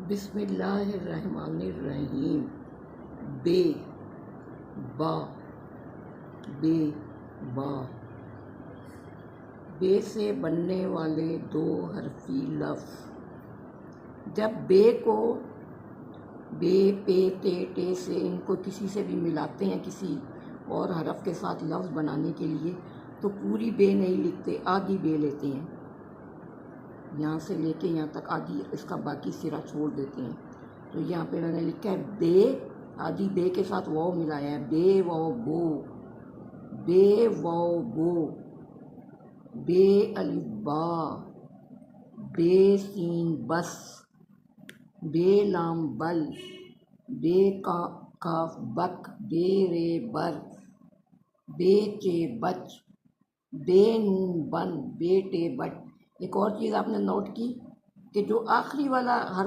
बिस्मिल्लाहिर्रहमानिर्रहीम। बे बा बे बा बे से बनने वाले दो हरफी लफ्ज़। जब बे को बे पे ते टे से इनको किसी से भी मिलाते हैं किसी और हरफ के साथ लफ्ज़ बनाने के लिए तो पूरी बे नहीं लिखते, आधी बे लेते हैं। यहाँ से लेके यहाँ तक आधी इसका बाकी सिरा छोड़ देते हैं। तो यहाँ पे मैंने लिखा है बे, आधी बे के साथ वाव मिलाया है, बे वाव बो, बे वाव बो, बे अलिफ बा, बे सीन बस, बे लाम बल, बे काफ बक, बे रे बर, बे चे बच, बे नून बन, बे टे बट। एक और चीज़ आपने नोट की कि जो आखिरी वाला हर्फ